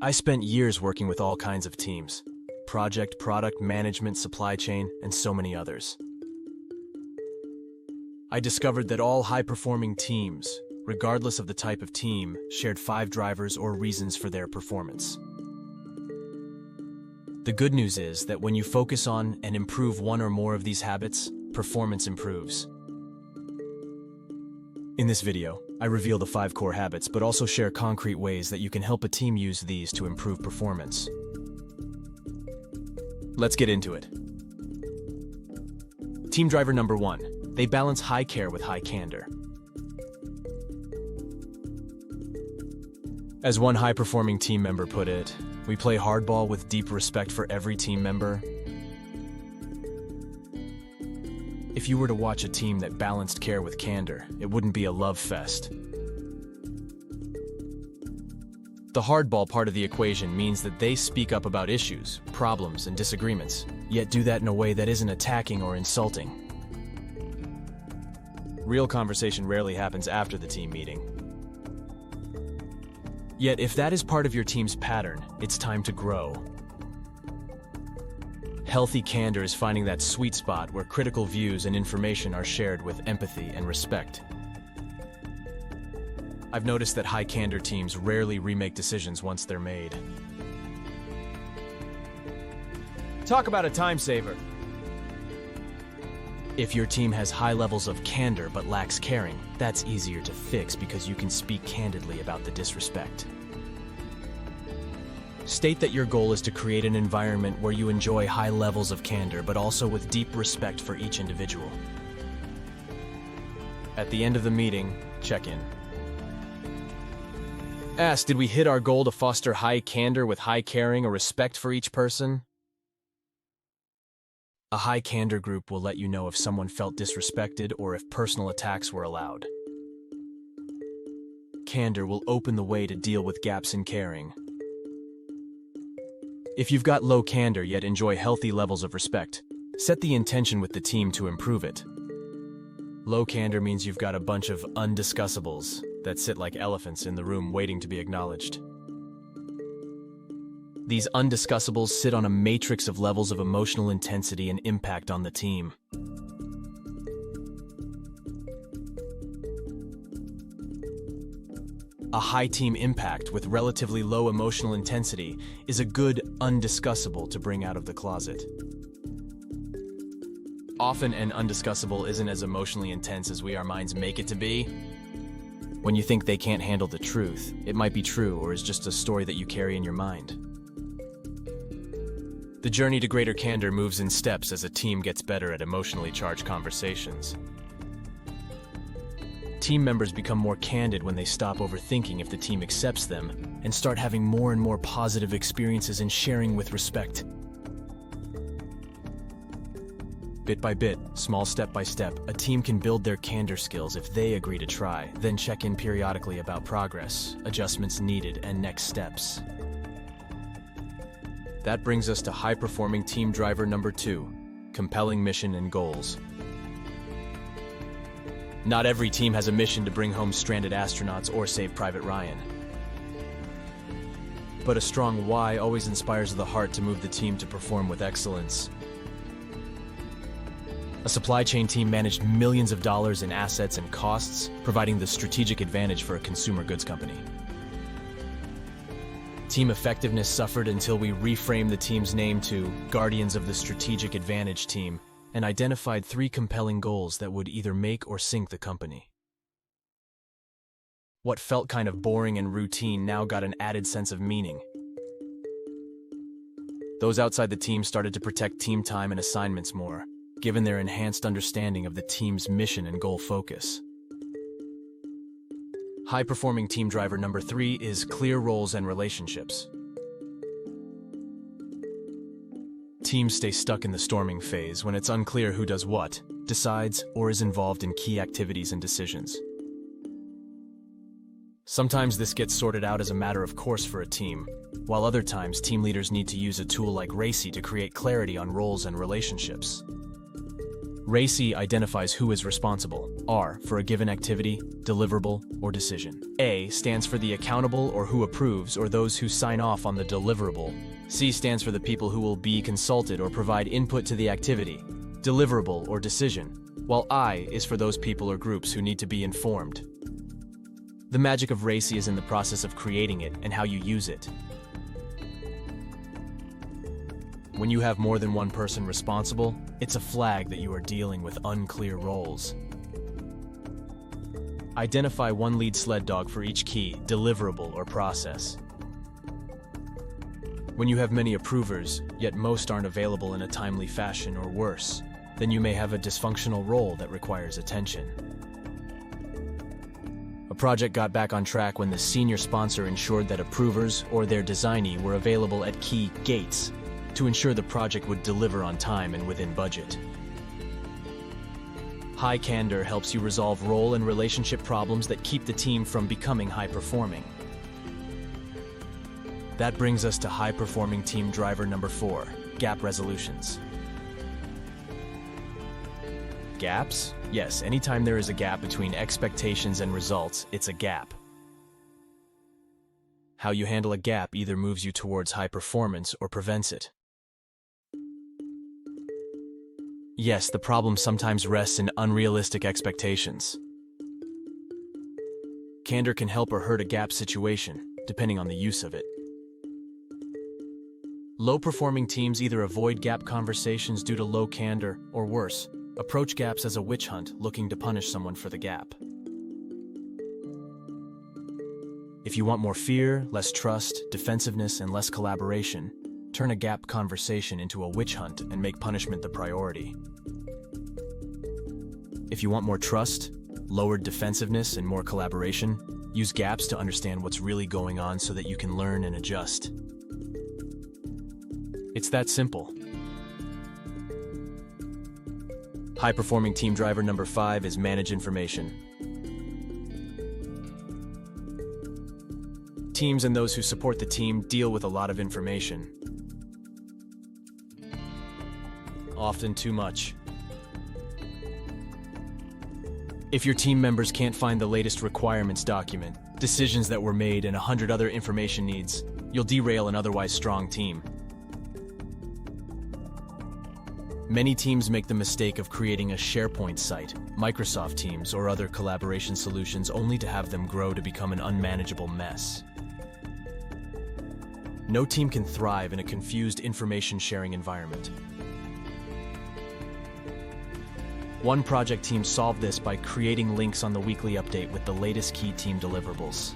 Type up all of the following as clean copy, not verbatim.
I spent years working with all kinds of teams: project, product management, supply chain, and so many others. I discovered that all high-performing teams, regardless of the type of team, shared 5 drivers or reasons for their performance. The good news is that when you focus on and improve one or more of these habits, performance improves. In this video, I reveal the 5 core habits, but also share concrete ways that you can help a team use these to improve performance. Let's get into it. Team driver number 1. They balance high care with high candor. As one high-performing team member put it, we play hardball with deep respect for every team member. If you were to watch a team that balanced care with candor, it wouldn't be a love fest. The hardball part of the equation means that they speak up about issues, problems, and disagreements, yet do that in a way that isn't attacking or insulting. Real conversation rarely happens after the team meeting. Yet if that is part of your team's pattern, it's time to grow. Healthy candor is finding that sweet spot where critical views and information are shared with empathy and respect. I've noticed that high candor teams rarely remake decisions once they're made. Talk about a time saver. If your team has high levels of candor but lacks caring, that's easier to fix because you can speak candidly about the disrespect. State that your goal is to create an environment where you enjoy high levels of candor but also with deep respect for each individual. At the end of the meeting, check in. Ask, did we hit our goal to foster high candor with high caring or respect for each person? A high candor group will let you know if someone felt disrespected or if personal attacks were allowed. Candor will open the way to deal with gaps in caring. If you've got low candor yet enjoy healthy levels of respect, set the intention with the team to improve it. Low candor means you've got a bunch of undiscussables that sit like elephants in the room waiting to be acknowledged. These undiscussables sit on a matrix of levels of emotional intensity and impact on the team. A high team impact with relatively low emotional intensity is a good undiscussable to bring out of the closet. Often an undiscussable isn't as emotionally intense as our minds make it to be. When you think they can't handle the truth, it might be true or is just a story that you carry in your mind. The journey to greater candor moves in steps as a team gets better at emotionally charged conversations. Team members become more candid when they stop overthinking if the team accepts them and start having more and more positive experiences in sharing with respect. Bit by bit, small step by step, a team can build their candor skills if they agree to try, then check in periodically about progress, adjustments needed, and next steps. That brings us to high-performing team driver number 2, compelling mission and goals. Not every team has a mission to bring home stranded astronauts or save Private Ryan. But a strong why always inspires the heart to move the team to perform with excellence. A supply chain team managed millions of dollars in assets and costs, providing the strategic advantage for a consumer goods company. Team effectiveness suffered until we reframed the team's name to Guardians of the Strategic Advantage Team and identified 3 compelling goals that would either make or sink the company. What felt kind of boring and routine now got an added sense of meaning. Those outside the team started to protect team time and assignments more, given their enhanced understanding of the team's mission and goal focus. High-performing team driver number 3 is clear roles and relationships. Teams stay stuck in the storming phase when it's unclear who does what, decides, or is involved in key activities and decisions. Sometimes this gets sorted out as a matter of course for a team, while other times team leaders need to use a tool like RACI to create clarity on roles and relationships. RACI identifies who is responsible. R for a given activity, deliverable, or decision. A stands for the accountable or who approves or those who sign off on the deliverable. C stands for the people who will be consulted or provide input to the activity, deliverable, or decision, while I is for those people or groups who need to be informed. The magic of RACI is in the process of creating it and how you use it. When you have more than one person responsible, it's a flag that you are dealing with unclear roles. Identify one lead sled dog for each key, deliverable, or process. When you have many approvers, yet most aren't available in a timely fashion or worse, then you may have a dysfunctional role that requires attention. A project got back on track when the senior sponsor ensured that approvers or their designee were available at key gates to ensure the project would deliver on time and within budget. High candor helps you resolve role and relationship problems that keep the team from becoming high-performing. That brings us to high-performing team driver number 4, gap resolutions. Gaps? Yes, anytime there is a gap between expectations and results, it's a gap. How you handle a gap either moves you towards high performance or prevents it. Yes, the problem sometimes rests in unrealistic expectations. Candor can help or hurt a gap situation, depending on the use of it. Low-performing teams either avoid gap conversations due to low candor, or worse, approach gaps as a witch hunt looking to punish someone for the gap. If you want more fear, less trust, defensiveness, and less collaboration, turn a gap conversation into a witch hunt and make punishment the priority. If you want more trust, lowered defensiveness, and more collaboration, use gaps to understand what's really going on so that you can learn and adjust. It's that simple. High-performing team driver number 5 is manage information. Teams and those who support the team deal with a lot of information. Often too much. If your team members can't find the latest requirements document, decisions that were made, and 100 other information needs, you'll derail an otherwise strong team. Many teams make the mistake of creating a SharePoint site, Microsoft Teams, or other collaboration solutions only to have them grow to become an unmanageable mess. No team can thrive in a confused information-sharing environment. One project team solved this by creating links on the weekly update with the latest key team deliverables.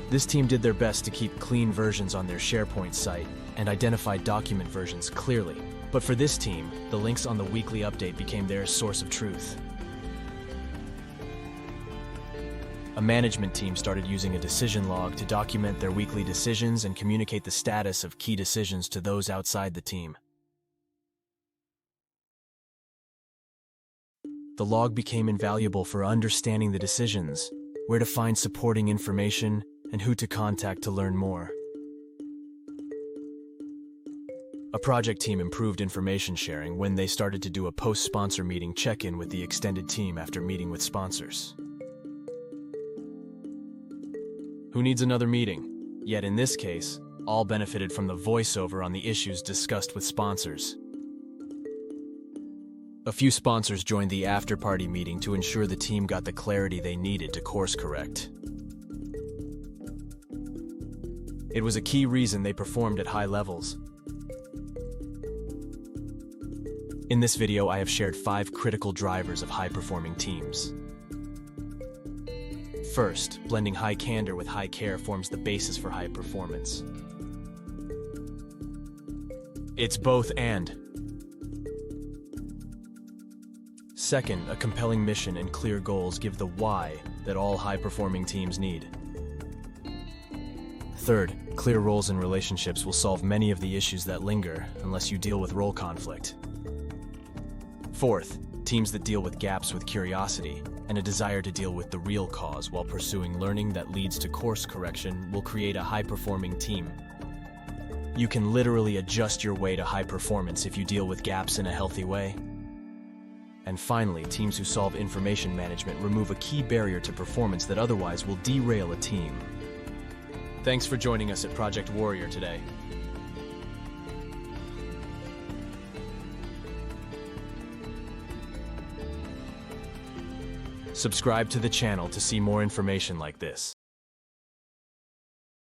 This team did their best to keep clean versions on their SharePoint site and identified document versions clearly. But for this team, the links on the weekly update became their source of truth. A management team started using a decision log to document their weekly decisions and communicate the status of key decisions to those outside the team. The log became invaluable for understanding the decisions, where to find supporting information, and who to contact to learn more. A project team improved information sharing when they started to do a post-sponsor meeting check-in with the extended team after meeting with sponsors. Who needs another meeting? Yet in this case, all benefited from the voiceover on the issues discussed with sponsors. A few sponsors joined the after-party meeting to ensure the team got the clarity they needed to course correct. It was a key reason they performed at high levels. In this video, I have shared 5 critical drivers of high-performing teams. First, blending high candor with high care forms the basis for high performance. It's both and. Second, a compelling mission and clear goals give the why that all high-performing teams need. Third, clear roles and relationships will solve many of the issues that linger unless you deal with role conflict. Fourth, teams that deal with gaps with curiosity and a desire to deal with the real cause while pursuing learning that leads to course correction will create a high-performing team. You can literally adjust your way to high performance if you deal with gaps in a healthy way. And finally, teams who solve information management remove a key barrier to performance that otherwise will derail a team. Thanks for joining us at Project Warrior today. Subscribe to the channel to see more information like this.